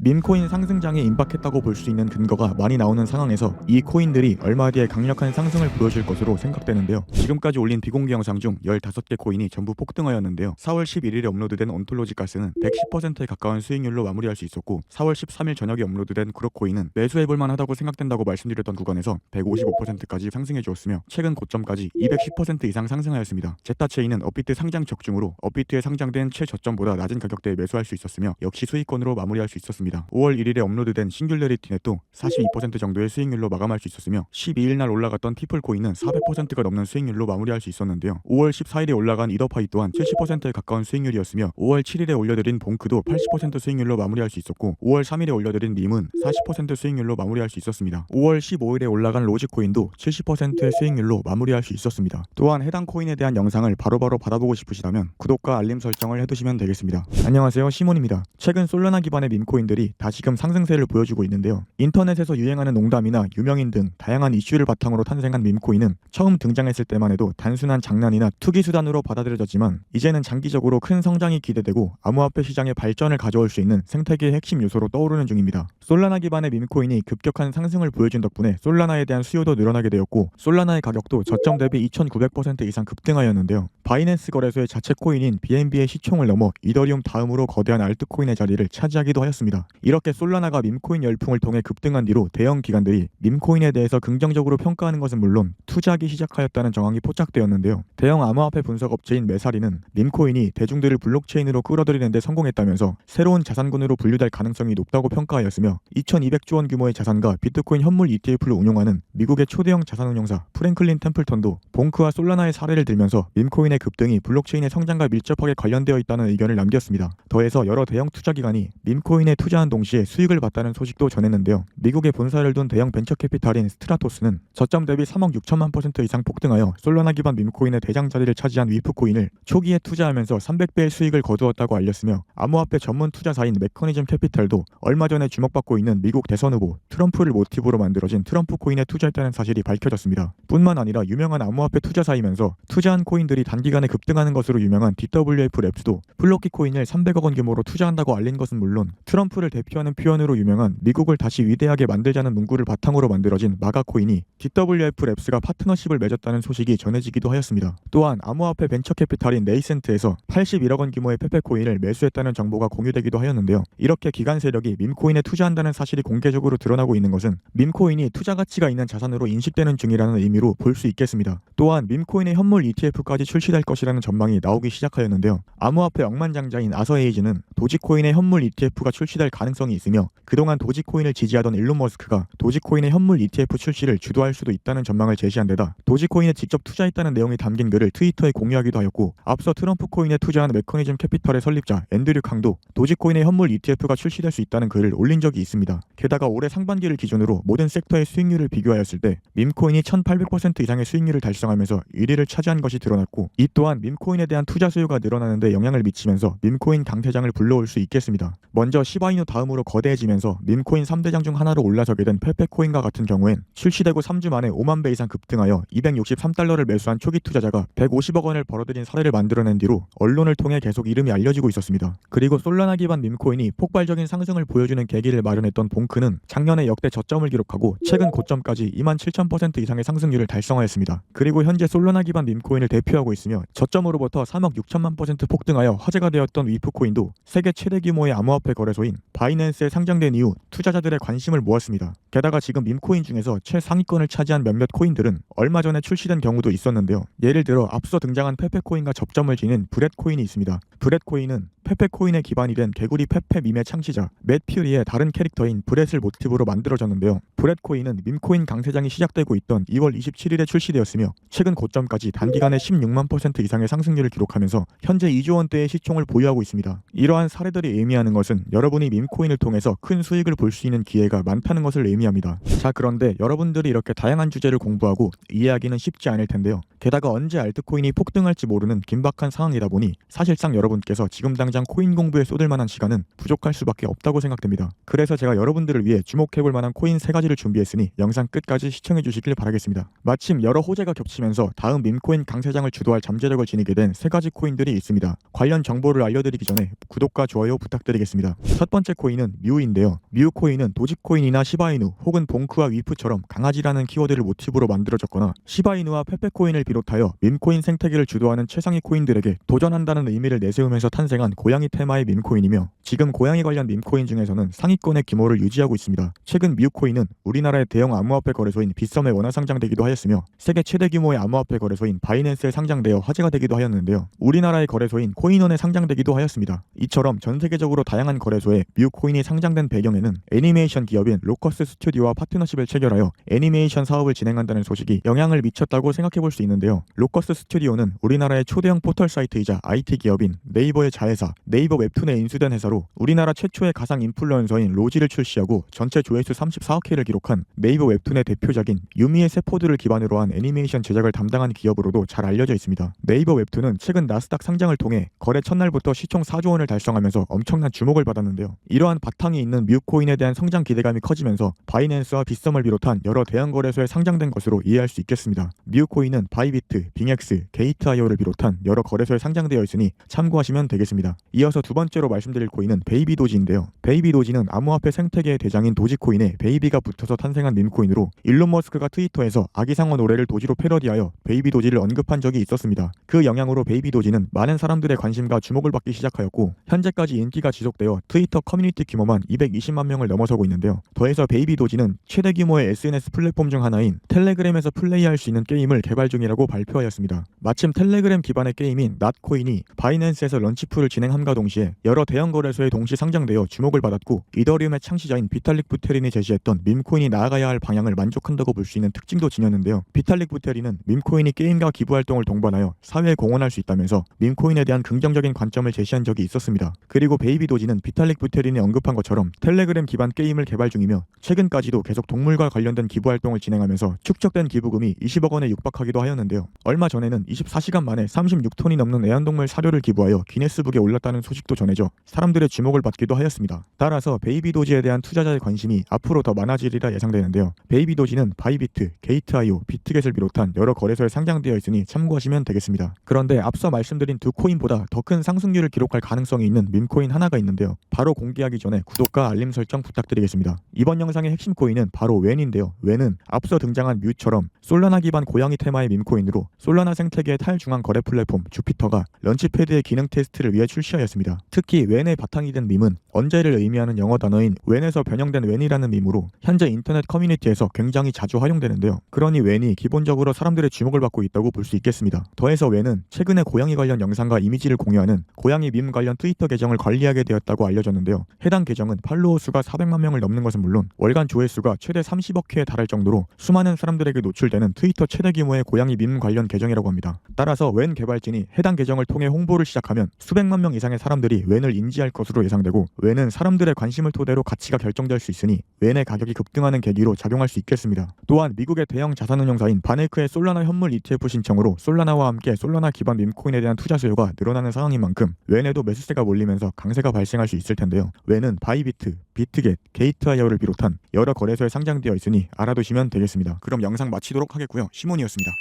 밈코인 상승장에 임박했다고 볼 수 있는 근거가 많이 나오는 상황에서 이 코인들이 얼마 뒤에 강력한 상승을 보여줄 것으로 생각되는데요. 지금까지 올린 비공개 영상 중 15개 코인이 전부 폭등하였는데요. 4월 11일에 업로드된 온톨로지 가스는 110%에 가까운 수익률로 마무리할 수 있었고, 4월 13일 저녁에 업로드된 그로코인은 매수해볼만 하다고 생각된다고 말씀드렸던 구간에서 155%까지 상승해 주었으며, 최근 고점까지 210% 이상 상승하였습니다. 제타체인은 업비트 상장 적중으로 업비트에 상장된 최저점보다 낮은 가격대에 매수할 수 있었으며 역시 수익권으로 마무리할 수 있었습니다. 5월 1일에 업로드된 싱귤레리티넷도 42% 정도의 수익률로 마감할 수 있었으며, 12일 날 올라갔던 피플코인은 400%가 넘는 수익률로 마무리할 수 있었는데요. 5월 14일에 올라간 이더파이 또한 70%에 가까운 수익률이었으며, 5월 7일에 올려드린 봉크도 80% 수익률로 마무리할 수 있었고, 5월 3일에 올려드린 림은 40% 수익률로 마무리할 수 있었습니다. 5월 15일에 올라간 로지코인도 70%의 수익률로 마무리할 수 있었습니다. 또한 해당 코인에 대한 영상을 바로바로 받아보고 싶으시다면 구독과 알림 설정을 해두시면 되겠습니다. 안녕하세요, 시몬입니다. 최근 솔라나 기반의 밈코인들이 다시금 상승세를 보여주고 있는데요. 인터넷에서 유행하는 농담이나 유명인 등 다양한 이슈를 바탕으로 탄생한 밈코인은 처음 등장했을 때만 해도 단순한 장난이나 투기 수단으로 받아들여졌지만, 이제는 장기적으로 큰 성장이 기대되고 암호화폐 시장의 발전을 가져올 수 있는 생태계의 핵심 요소로 떠오르는 중입니다. 솔라나 기반의 밈코인이 급격한 상승을 보여준 덕분에 솔라나에 대한 수요도 늘어나게 되었고, 솔라나의 가격도 저점 대비 2900% 이상 급등하였는데요. 바이낸스 거래소의 자체 코인인 BNB의 시총을 넘어 이더리움 다음으로 거대한 알트코인의 자리를 차지하기도 하였습니다. 이렇게 솔라나가 밈코인 열풍을 통해 급등한 뒤로 대형 기관들이 밈코인에 대해서 긍정적으로 평가하는 것은 물론 투자하기 시작하였다는 정황이 포착되었는데요. 대형 암호화폐 분석 업체인 메사리는 밈코인이 대중들을 블록체인으로 끌어들이는 데 성공했다면서 새로운 자산군으로 분류될 가능성이 높다고 평가하였으며, 2200조 원 규모의 자산과 비트코인 현물 ETF를 운용하는 미국의 초대형 자산운용사 프랭클린 템플턴도 봉크와 솔라나의 사례를 들면서 밈코인의 급등이 블록체인의 성장과 밀접하게 관련되어 있다는 의견을 남겼습니다. 더해서 여러 대형 투자기관이 밈코인에 투자한 동시에 수익을 봤다는 소식도 전했는데요. 미국에 본사를 둔 대형 벤처 캐피탈인 스트라토스는 저점 대비 3억 6천만 % 이상 폭등하여 솔라나 기반 밈코인의 대장 자리를 차지한 위프코인을 초기에 투자하면서 300배의 수익을 거두었다고 알렸으며, 암호화폐 전문 투자사인 메커니즘 캐피탈도 얼마 전에 주목받고 있는 미국 대선 후보 트럼프를 모티브로 만들어진 트럼프 코인에 투자했다는 사실이 밝혀졌습니다. 뿐만 아니라 유명한 암호화폐 투자사이면서 투자한 코인들이 단기간에 급등하는 것으로 유명한 DWF 랩스도 플로키 코인을 300억 원 규모로 투자한다고 알린 것은 물론, 트럼프를 대표하는 표현으로 유명한 미국을 다시 위대하게 만들자는 문구를 바탕으로 만들어진 마가 코인이 DWF 랩스가 파트너십을 맺었다는 소식이 전해지기도 하였습니다. 또한 암호화폐 벤처 캐피탈인 네이센트에서 81억 원 규모의 페페 코인을 매수했다는 정보가 공유되기도 하였는데요. 이렇게 기관 세력이 밈코인에 투자한다는 사실이 공개적으로 드러나고 있는 것은 밈코인이 투자 가치가 있는 자산으로 인식되는 중이라는 의미로 볼 수 있겠습니다. 또한 밈코인의 현물 ETF까지 출시될 것이라는 전망이 나오기 시작하였는데요. 암호화폐 억만장자인 아서에이지는 도지코인의 현물 ETF가 출시될 가능성이 있으며, 그동안 도지코인을 지지하던 일론 머스크가 도지코인의 현물 ETF 출시를 주도할 수도 있다는 전망을 제시한 데다 도지코인에 직접 투자했다는 내용이 담긴 글을 트위터에 공유하기도 하였고, 앞서 트럼프 코인에 투자한 메커니즘 캐피털의 설립자 앤드류 캉도 도지코인의 현물 ETF가 출시될 수 있다는 글을 올린 적이 있습니다. 게다가 올해 상반기를 기준으로 모든 섹터의 수익률을 비교하였을 때 밈코인이 1800% 이상의 수익률을 달성하면서 1위를 차지한 것이 드러났고, 이 또한 밈코인에 대한 투자 수요가 늘어나는 데 영향을 미치면서 밈코인 강세장을 불러올 수 있겠습니다. 먼저 시바이누 다음으로 거대해지면서 밈코인 3대장 중 하나로 올라서게 된 페페코인과 같은 경우엔 출시되고 3주 만에 5만 배 이상 급등하여 263달러를 매수한 초기 투자자가 150억 원을 벌어들인 사례를 만들어낸 뒤로 언론을 통해 계속 이름이 알려지고 있었습니다. 그리고 솔라나 기반 밈코인이 폭발적인 상승을 보여주는 계기를 마련했던 봉크는 작년에 역대 저점을 기록하고 최근 고점까지 27,000% 이상의 상승률을 달성하였습니다. 그리고 현재 솔라나 기반 밈코인을 대표하고 있으며 저점으로부터 3억 6천만 % 폭등하여 화제가 되었던 위프코인도 세계 최대 규모의 암호화폐 거래소인 바이낸스에 상장된 이후 투자자들의 관심을 모았습니다. 게다가 지금 밈코인 중에서 최상위권을 차지한 몇몇 코인들은 얼마 전에 출시된 경우도 있었는데요. 예를 들어 앞서 등장한 페페코인과 접점을 지닌 브렛코인이 있습니다. 브렛코인은 페페코인의 기반이 된 개구리 페페 밈의 창시자 맷 퓨리의 다른 캐릭터인 브렛을 모티브로 만들어졌는데요. 브렛코인은 밈코인 강세장이 시작되고 있던 2월 27일에 출시되었으며, 최근 고점까지 단기간에 16만 % 이상의 상승률을 기록하면서 현재 2조 원대의 시총을 보유하고 있습니다. 이러한 사례들이 의미하는 것은 여러분이 밈코인을 통해서 큰 수익을 볼 수 있는 기회가 많다는 것을 의미합니다. 자, 그런데 여러분들이 이렇게 다양한 주제를 공부하고 이해하기는 쉽지 않을 텐데요. 게다가 언제 알트코인이 폭등할지 모르는 긴박한 상황이다 보니 사실상 여러분께서 지금 당장 코인 공부에 쏟을 만한 시간은 부족할 수밖에 없다고 생각됩니다. 그래서 그래서 제가 여러분들을 위해 주목해볼 만한 코인 3가지를 준비했으니 영상 끝까지 시청해주시길 바라겠습니다. 마침 여러 호재가 겹치면서 다음 밈코인 강세장을 주도할 잠재력을 지니게 된 3가지 코인들이 있습니다. 관련 정보를 알려드리기 전에 구독과 좋아요 부탁드리겠습니다. 첫 번째 코인은 뮤인데요. 뮤 코인은 도지코인이나 시바이누 혹은 봉크와 위프처럼 강아지라는 키워드를 모티브로 만들어졌거나 시바이누와 페페코인을 비롯하여 밈코인 생태계를 주도하는 최상위 코인들에게 도전한다는 의미를 내세우면서 탄생한 고양이 테마의 밈코인이며 지금 고양이 관련 밈코인 중에서는 상위권의 규모를 유지하고 있습니다. 최근 뮤코인은 우리나라의 대형 암호화폐 거래소인 빗썸에 원화 상장되기도 하였으며 세계 최대 규모의 암호화폐 거래소인 바이낸스에 상장되어 화제가 되기도 하였는데요. 우리나라의 거래소인 코인원에 상장되기도 하였습니다. 이처럼 전 세계적으로 다양한 거래소에 뮤코인이 상장된 배경에는 애니메이션 기업인 로커스 스튜디오와 파트너십을 체결하여 애니메이션 사업을 진행한다는 소식이 영향을 미쳤다고 생각해볼 수 있는데요. 로커스 스튜디오는 우리나라의 초대형 포털 사이트이자 IT 기업인 네이버의 자회사 네이버 웹툰에 인수된 회사로 우리나라 최초의 가상 인플루언서인 로지를 출시하고 전체 조회수 34억회를 기록한 네이버 웹툰의 대표작인 유미의 세포들을 기반으로 한 애니메이션 제작을 담당한 기업으로도 잘 알려져 있습니다. 네이버 웹툰은 최근 나스닥 상장을 통해 거래 첫날부터 시총 4조 원을 달성하면서 엄청난 주목을 받았는데요. 이러한 바탕이 있는 뮤코인에 대한 성장 기대감이 커지면서 바이낸스와 빗썸을 비롯한 여러 대형 거래소에 상장된 것으로 이해할 수 있겠습니다. 뮤코인은 바이비트, 빙엑스, 게이트아이오를 비롯한 여러 거래소에 상장되어 있으니 참고하시면 되겠습니다. 이어서 두 번째로 말씀드릴 코인은 베이비도지인데요. 베이비도지는 암호화폐 생태계의 대장인 도지코인에 베이비가 붙어서 탄생한 밈코인으로 일론 머스크가 트위터에서 아기상어 노래를 도지로 패러디하여 베이비도지를 언급한 적이 있었습니다. 그 영향으로 베이비도지는 많은 사람들의 관심과 주목을 받기 시작하였고 현재까지 인기가 지속되어 트위터 커뮤니티 규모만 220만 명을 넘어서고 있는데요. 더해서 베이비도지는 최대 규모의 SNS 플랫폼 중 하나인 텔레그램에서 플레이할 수 있는 게임을 개발 중이라고 발표하였습니다. 마침 텔레그램 기반의 게임인 낫코인이 바이낸스에서 런치풀을 진행함과 동시에 여러 대형 거래소에 동시 상장되어 주목을 받았고 이더리움의 창시자인 비탈릭 부테린이 제시했던 밈코인이 나아가야 할 방향을 만족한다고 볼 수 있는 특징도 지녔는데요. 비탈릭 부테린은 밈코인이 게임과 기부 활동을 동반하여 사회에 공헌할 수 있다면서 밈코인에 대한 긍정적인 관점을 제시한 적이 있었습니다. 그리고 베이비도지는 비탈릭 부테린이 언급한 것처럼 텔레그램 기반 게임을 개발 중이며 최근까지도 계속 동물과 관련된 기부 활동을 진행하면서 축적된 기부금이 20억 원에 육박하기도 하였는데요. 얼마 전에는 24시간 만에 36톤이 넘는 애완동물 사료를 기부하여 기네스북에 올랐다는 소식도 전해져 사람들의 주목을 받기도 하였습니다. 따라서 베이비도지에 대한 투자자의 관심이 앞으로 더 많아지리라 예상되는데요. 베이비도지는 바이비트, 게이트아이오, 비트겟을 비롯한 여러 거래소에 상장되어 있으니 참고하시면 되겠습니다. 그런데 앞서 말씀드린 두 코인보다 더 큰 상승률을 기록할 가능성이 있는 밈코인 하나가 있는데요. 바로 공개하기 전에 구독과 알림 설정 부탁드리겠습니다. 이번 영상의 핵심 코인은 바로 웬인데요. 웬은 앞서 등장한 뮤처럼 솔라나 기반 고양이 테마의 밈코인으로 솔라나 생태계의 탈중앙 거래 플랫폼 주피터가 런치패드의 기능 테스트를 위해 출시하였습니다. 특히 웬의 바탕이 된 밈은 언제를 의미하는 영어 단어인 웬에서 변형된 웬이라는 밈으로 현재 인터넷 커뮤니티에서 굉장히 자주 활용되는데요. 그러니 웬이 기본적으로 사람들의 주목을 받고 있다고 볼 수 있겠습니다. 더해서 웬은 최근에 고양이 관련 영상과 이미지를 공유하는 고양이 밈 관련 트위터 계정을 관리하게 되었다고 알려졌는데요. 해당 계정은 팔로워 수가 400만 명을 넘는 것은 물론 월간 조회수가 최대 30억 회에 달할 정도로 수많은 사람들에게 노출되는 트위터 최대 규모의 고양이 밈 관련 계정이라고 합니다. 따라서 웬 개발진이 해당 계정을 통해 홍보를 시작하면 수백만 명 이상의 사람들이 웬을 인지할 것으로 예상되고 웬은 사람들의 관심을 토대로 가치가 결정될 수 있으니 웬의 가격이 급등하는 계기로 작용할 수 있겠습니다. 또한 미국의 대형 자산운용사인 바네크의 솔라나 현물 ETF 신청으로 솔라나와 함께 솔라나 기반 밈코인에 대한 투자 수요가 늘어나는 상황인 만큼 웬에도 매수세가 몰리면서 강세가 발생할 수 있을 텐데요. 웬은 바이비트, 비트겟, 게이트아이오를 비롯한 여러 거래소에 상장되어 있으니 알아두시면 되겠습니다. 그럼 영상 마치도록 하겠고요. 시몬이었습니다.